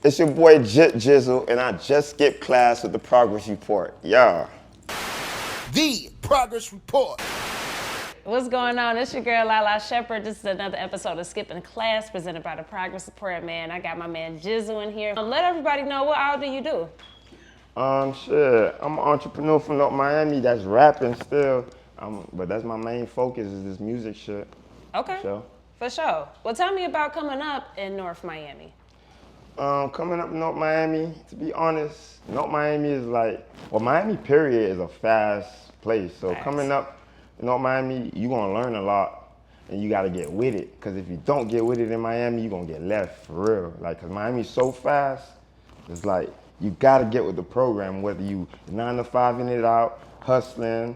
It's your boy Jitt Jizzle, and I just skipped class with the progress report. Yeah. The progress report. What's going on? It's your girl Lala Shepherd. This is another episode of Skipping Class presented by the Progress Report. Man, I got my man Jizzle in here. Let everybody know, what all do you do? Shit. I'm an entrepreneur from North Miami that's rapping still. But that's my main focus is this music shit. Okay. For sure. Well, tell me about coming up in North Miami. Coming up in North Miami, to be honest, North Miami is like, well, Miami period is a fast place. So coming up in North Miami, you're gonna learn a lot and you gotta get with it. Cause if you don't get with it in Miami, you're gonna get left for real. Like, cause Miami's so fast, it's like, you gotta get with the program, whether you 9 to 5 in it out, hustling,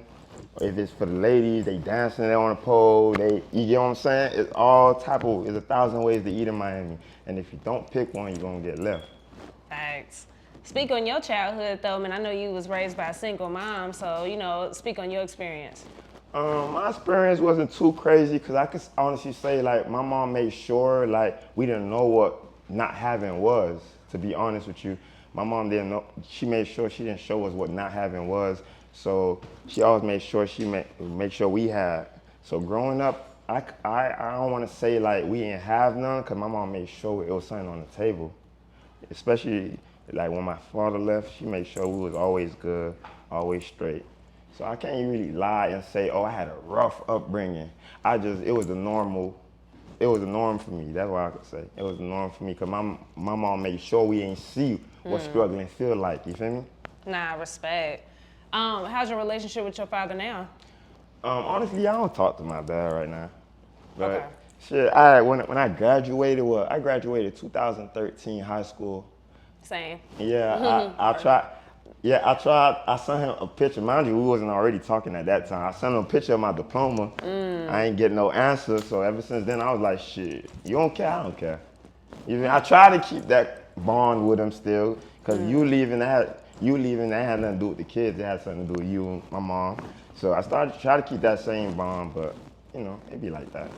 or if it's for the ladies, they dancing there on a pole, you get what I'm saying? It's all type of, there's 1,000 ways to eat in Miami. And if you don't pick one, you're gonna get left. Thanks. Speak on your childhood though, man. I know you was raised by a single mom, so, speak on your experience. My experience wasn't too crazy, because I could honestly say, like, my mom made sure, like, we didn't know what not having was, to be honest with you. My mom didn't know, she made sure she didn't show us what not having was. So she always made sure make sure we had. So growing up, I don't want to say like we didn't have none, because my mom made sure it was something on the table. Especially like when my father left, she made sure we was always good, always straight. So I can't really lie and say, oh, I had a rough upbringing. It was the norm for me. That's what I could say. It was the norm for me, because my mom made sure we ain't see what struggling feel like, you feel me? Nah, respect. How's your relationship with your father now? Honestly, I don't talk to my dad right now. But okay. Shit, when I graduated, I graduated 2013 high school. Same. Yeah, I tried. Yeah, I sent him a picture. Mind you, we wasn't already talking at that time. I sent him a picture of my diploma. I ain't getting no answer, so ever since then I was like, shit, you don't care, I don't care. I try to keep that bond with him still, because you leaving that had nothing to do with the kids. It had something to do with you and my mom. So I started to try to keep that same bond, but it be like that.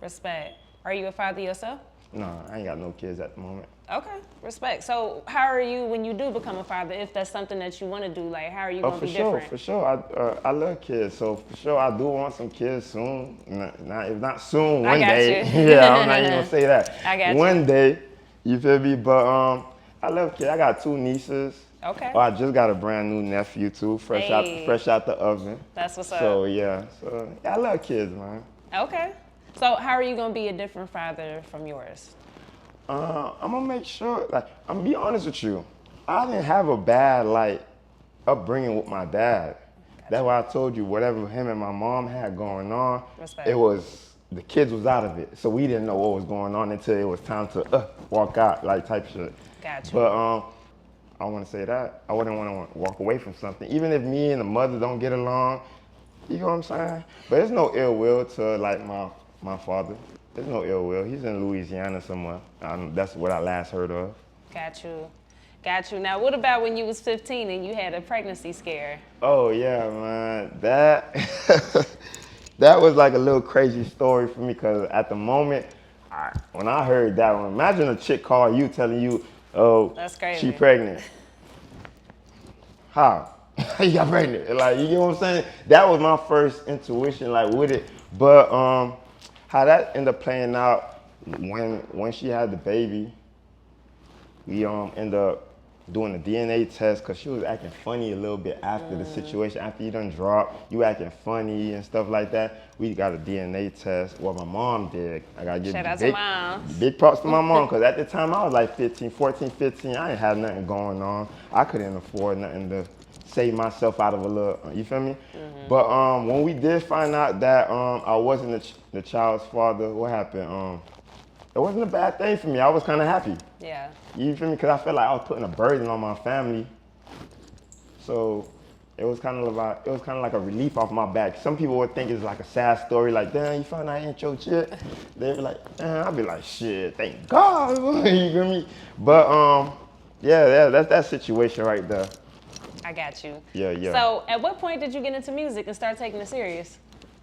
Respect. Are you a father yourself? No, I ain't got no kids at the moment. Okay, respect. So how are you when you do become a father, if that's something that you want to do? Like, how are you going to be different? For sure. I love kids, so for sure I do want some kids soon. If not soon, one day. Yeah, I'm not even going to say that. I got you. One day, you feel me? But I love kids. I got 2 nieces. Okay. Oh, I just got a brand new nephew too, fresh out the oven. That's what's up. So yeah, I love kids, man. Okay. So how are you gonna be a different father from yours? I'm gonna make sure, like, I'm gonna be honest with you. I didn't have a bad upbringing with my dad. That's why I told you whatever him and my mom had going on, Respect. The kids was out of it. So we didn't know what was going on until it was time to walk out, like type shit. Gotcha. But I want to say that. I wouldn't want to walk away from something. Even if me and the mother don't get along, you know what I'm saying? But there's no ill will to like my father. There's no ill will. He's in Louisiana somewhere. That's what I last heard of. Got you. Now, what about when you was 15 and you had a pregnancy scare? Oh yeah, man. That that was like a little crazy story for me, because at the moment, when I heard that one, imagine a chick call you telling you, oh, that's crazy. She pregnant. How? You got pregnant? Like, you know what I'm saying? That was my first intuition, like, with it. But how that ended up playing out, when she had the baby, we ended up doing a DNA test, because she was acting funny a little bit after the situation. After you done dropped, you acting funny and stuff like that. We got a DNA test. Well, my mom did. I gotta give Shout out to mom. Big props to my mom, because at the time I was like 14, 15. I didn't have nothing going on. I couldn't afford nothing to save myself out of a little, you feel me? But when we did find out that I wasn't the child's father, what happened? It wasn't a bad thing for me. I was kind of happy. Yeah. You feel me? Because I felt like I was putting a burden on my family. So it was kind of like a relief off my back. Some people would think it's like a sad story, like, damn, you found out I ain't your shit. They'd be like, damn, I'd be like, shit, thank God. You feel me? But yeah, that's that situation right there. I got you. Yeah. So at what point did you get into music and start taking it serious?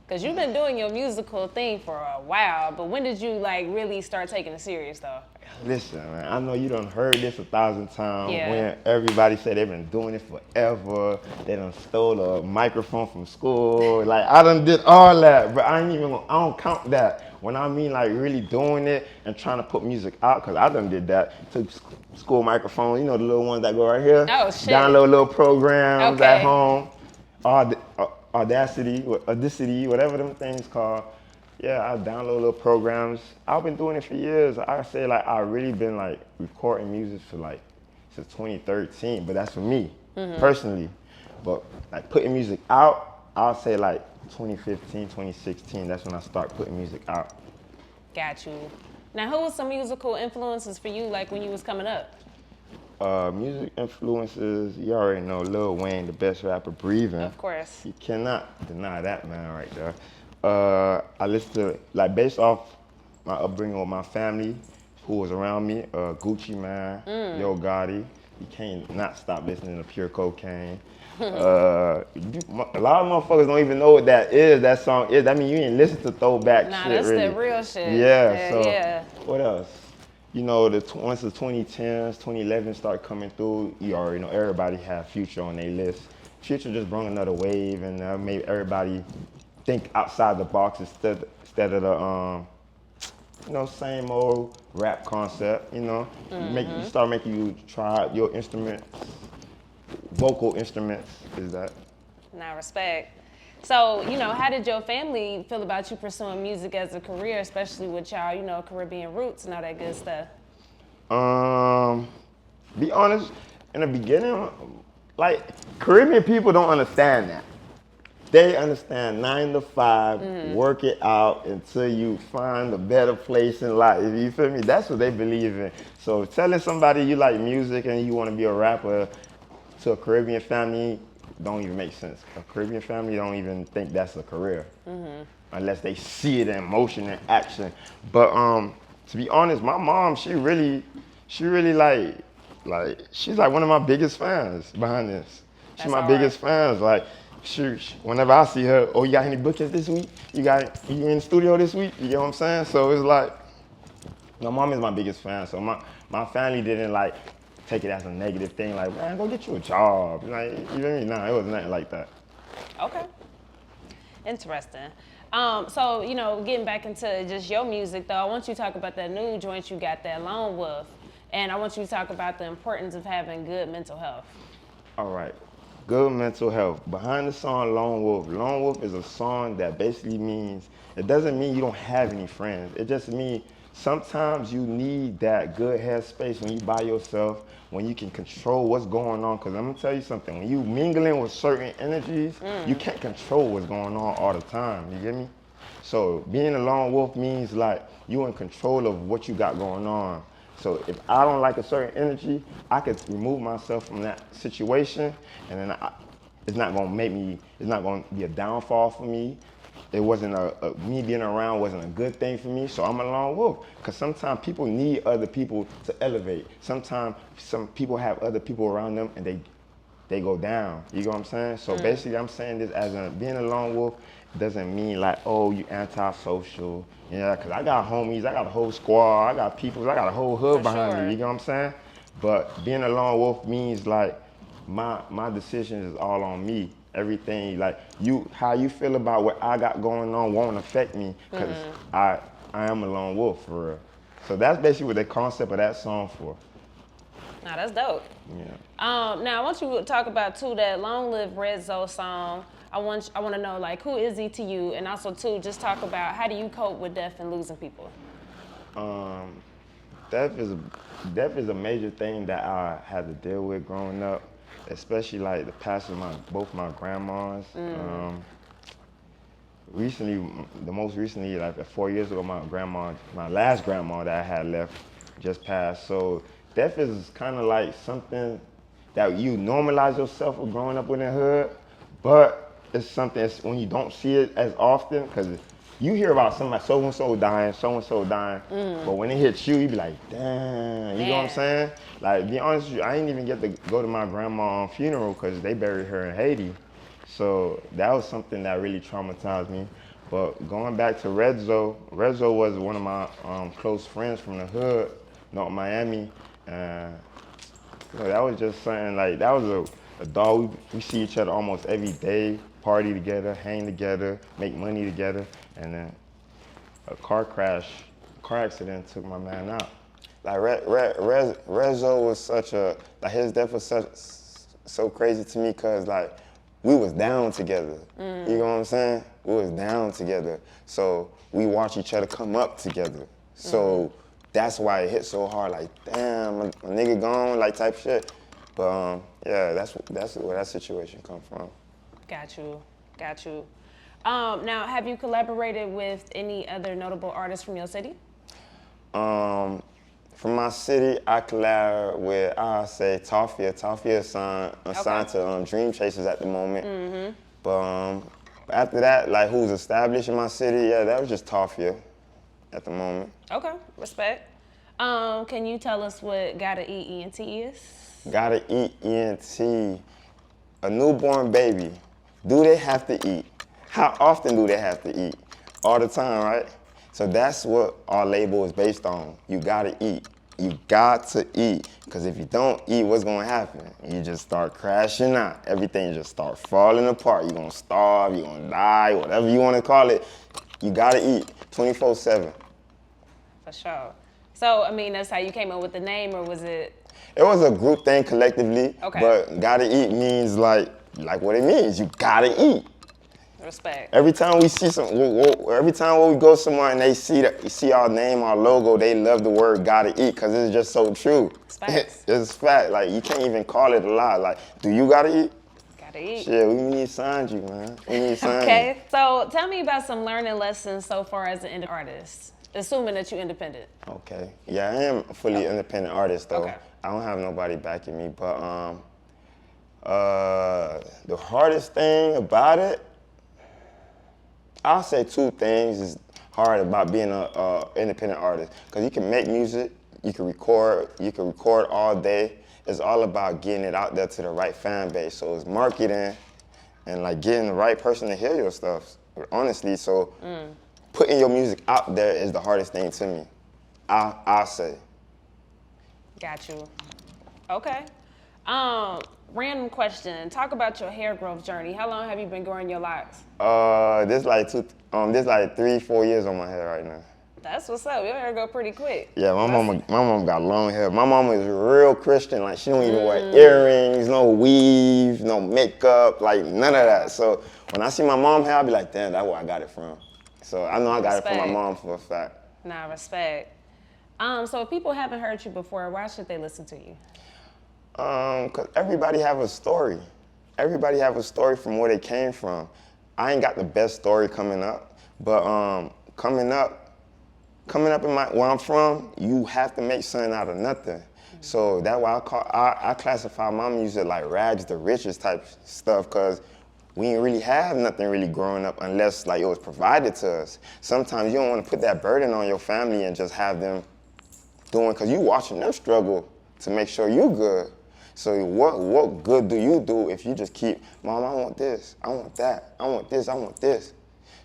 Because you've been doing your musical thing for a while, but when did you like really start taking it serious though? Listen, man, I know you done heard this 1,000 times Yeah. when everybody say they've been doing it forever. They done stole a microphone from school. Like, I done did all that, but I don't count that. When I mean like really doing it and trying to put music out, because I done did that. Took school microphones, you know, the little ones that go right here. Oh, shit. Download little programs Okay. at home. Audacity, whatever them things called. Yeah, I download little programs. I've been doing it for years. I say like I really been like recording music for like since 2013, but that's for me personally. But like putting music out, I'll say like 2015, 2016. That's when I start putting music out. Got you. Now, who was some musical influences for you like when you was coming up? Music influences, you already know Lil Wayne, the best rapper breathing. Of course. You cannot deny that man right there. I listen to, like based off my upbringing with my family, who was around me, Gucci Man, Yo Gotti. You can't not stop listening to Pure Cocaine. A lot of motherfuckers don't even know what that is, that song is. I mean, you ain't listen to throwback Nah, shit that's really. the real shit. Yeah, so yeah. what else? You know, once the 2010s, 2011 start coming through, you already know everybody had Future on their list. Future just brought another wave and made everybody think outside the box instead of the you know, same old rap concept. You know, you start making you try out your instruments, vocal instruments. Is that? Nah, respect. So, you know, how did your family feel about you pursuing music as a career, especially with y'all, you know, Caribbean roots and all that good stuff? Be honest, in the beginning, like Caribbean people don't understand that. They understand 9 to 5, work it out until you find a better place in life. You feel me? That's what they believe in. So telling somebody you like music and you want to be a rapper to a Caribbean family don't even make sense. A Caribbean family don't even think that's a career unless they see it in motion and action. But to be honest, my mom, she really like she's like one of my biggest fans behind this. She's That's my all biggest fans. Like whenever I see her, oh, you got any bookings this week? You in the studio this week? You get what I'm saying? So it's like, my mom is my biggest fan. So my family didn't like take it as a negative thing. Like, man, go get you a job. Like, you feel me? Nah, it was nothing like that. Okay. Interesting. So, you know, getting back into just your music, though, I want you to talk about that new joint you got, that Lone Wolf. And I want you to talk about the importance of having good mental health. All right. Good mental health. Behind the song Lone Wolf is a song that basically means, it doesn't mean you don't have any friends. It just means sometimes you need that good headspace when you by yourself, when you can control what's going on. Because I'm going to tell you something, when you mingling with certain energies, you can't control what's going on all the time. You get me? So being a lone wolf means like you in control of what you got going on. So if I don't like a certain energy, I could remove myself from that situation, and then it's not gonna be a downfall for me. It wasn't me being around wasn't a good thing for me, so I'm a lone wolf. Because sometimes people need other people to elevate. Sometimes some people have other people around them and they go down. You know what I'm saying? So basically I'm saying this as being a lone wolf doesn't mean like, oh, you antisocial. Yeah, because I got homies, I got a whole squad, I got people, I got a whole hood behind me, you know what I'm saying? But being a lone wolf means like my decisions is all on me. Everything, like how you feel about what I got going on won't affect me because I am a lone wolf for real. So that's basically what the concept of that song for. Nah, that's dope. Yeah. Now I want you to talk about too that Long Live Redzoe song. I want to know like who is he to you, and also too just talk about how do you cope with death and losing people. Death is a major thing that I had to deal with growing up, especially like the passing of both my grandmas. Most recently, like 4 years ago, my last grandma that I had left just passed. So death is kind of like something that you normalize yourself with growing up in the hood, but it's something that's when you don't see it as often, because you hear about somebody so-and-so dying, but when it hits you, you be like, damn, you know what I'm saying? Like, be honest with you, I didn't even get to go to my grandma's funeral because they buried her in Haiti. So that was something that really traumatized me. But going back to Redzoe, Redzoe was one of my close friends from the hood, North Miami, and you know, that was just something like that was a dog. We see each other almost every day, party together, hang together, make money together, and then a car accident took my man out. Like Redzoe was such a like his death was so crazy to me because like we was down together. You know what I'm saying? We was down together. So we watch each other come up together. So that's why it hit so hard. Like damn, my nigga gone, like type shit. But yeah, that's where that situation come from. Got you. Now, have you collaborated with any other notable artists from your city? From my city, I collab with, I'll say, Tafia. Tafia is signed to Dream Chasers at the moment. But after that, like who's established in my city, yeah, that was just Tafia at the moment. Okay, respect. Can you tell us what Gotta Eat ENT is? Gotta Eat ENT. A newborn baby. Do they have to eat? How often do they have to eat? All the time, right? So that's what our label is based on. You gotta eat. You got to eat. Because if you don't eat, what's gonna happen? You just start crashing out. Everything just start falling apart. You're gonna starve, you're gonna die, whatever you wanna call it. You gotta eat 24/7. For sure. So, I mean, that's how you came up with the name, or was it? It was a group thing collectively, Okay. But gotta eat means like what it means. You gotta eat. Respect. Every time we see every time we go somewhere and they see our name, our logo, they love the word "gotta eat" because it's just so true. It's facts. It's fact. Like you can't even call it a lie. Like, do you gotta eat? Gotta eat. Shit, we need to sign you, man. We need to sign you. Okay. So, tell me about some learning lessons so far as an independent artist, assuming that you're independent. Okay. Yeah, I am a fully independent artist though. Okay. I don't have nobody backing me, but the hardest thing about it, I'll say two things is hard about being an independent artist. Because you can make music, you can record all day. It's all about getting it out there to the right fan base. So it's marketing and like getting the right person to hear your stuff, honestly. So putting your music out there is the hardest thing to me, I'll say. Got you. Okay. Random question. Talk about your hair growth journey. How long have you been growing your locks? This like 3-4 years on my hair right now. That's what's up. Your hair go pretty quick. Yeah, my mom got long hair. My mama is real Christian. Like she don't even wear earrings, no weave, no makeup, like none of that. So when I see my mom hair, I be like, damn, that's where I got it from. So I know I got it from my mom for a fact. Nah, respect. So if people haven't heard you before, why should they listen to you? Cause everybody have a story. Everybody have a story from where they came from. I ain't got the best story coming up, but coming up in where I'm from, you have to make something out of nothing. So that's why I classify my music like rags to riches type stuff, cause we didn't really have nothing really growing up unless like it was provided to us. Sometimes you don't want to put that burden on your family and just have them doing, cause you watching them struggle to make sure you good. So what good do you do if you just keep, Mom, I want this, I want that, I want this, I want this.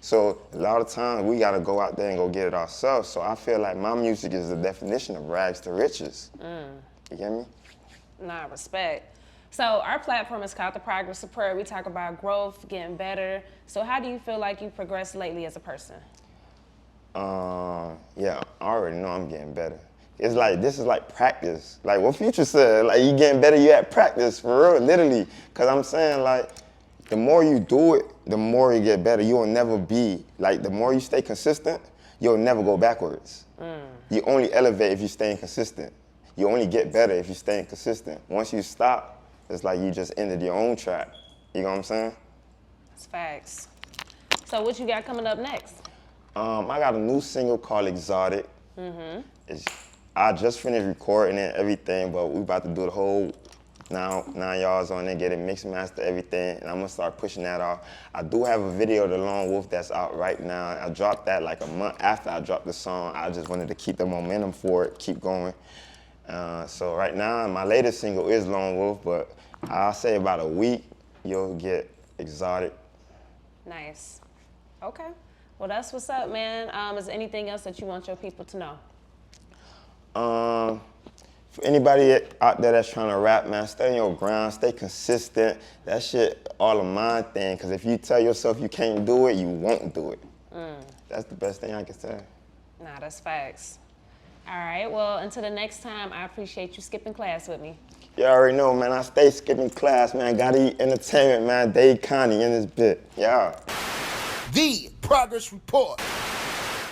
So a lot of times we gotta go out there and go get it ourselves. So I feel like my music is the definition of rags to riches. You get me? Nah, respect. So our platform is called The Progress Report. We talk about growth, getting better. So how do you feel like you progressed lately as a person? Yeah, I already know I'm getting better. It's like, this is like practice. Like what Future said, like you getting better, you at practice, for real, literally. Cause I'm saying like, the more you do it, the more you get better. You will never be, like the more you stay consistent, you'll never go backwards. You only elevate if you stay consistent. You only get better if you stay consistent. Once you stop, it's like you just ended your own trap. You know what I'm saying? That's facts. So what you got coming up next? I got a new single called Exotic. I just finished recording it, everything, but we about to do the whole 9 yards on it, get it mixed, master, everything, and I'm gonna start pushing that off. I do have a video, The Lone Wolf, that's out right now. I dropped that like a month after I dropped the song. I just wanted to keep the momentum for it, keep going. So right now, my latest single is Lone Wolf, but I'll say about a week, you'll get Exotic. Nice. Okay. Well, that's what's up, man. Is there anything else that you want your people to know? For anybody out there that's trying to rap, man, stay on your ground, stay consistent. That shit all a mind thing, because if you tell yourself you can't do it, you won't do it. That's the best thing I can say. Nah, that's facts. All right, well, until the next time, I appreciate you skipping class with me. You already know, man, I stay skipping class, man. Gotta Eat Entertainment, man. Dave Connie in this bit. Yeah. The Progress Report.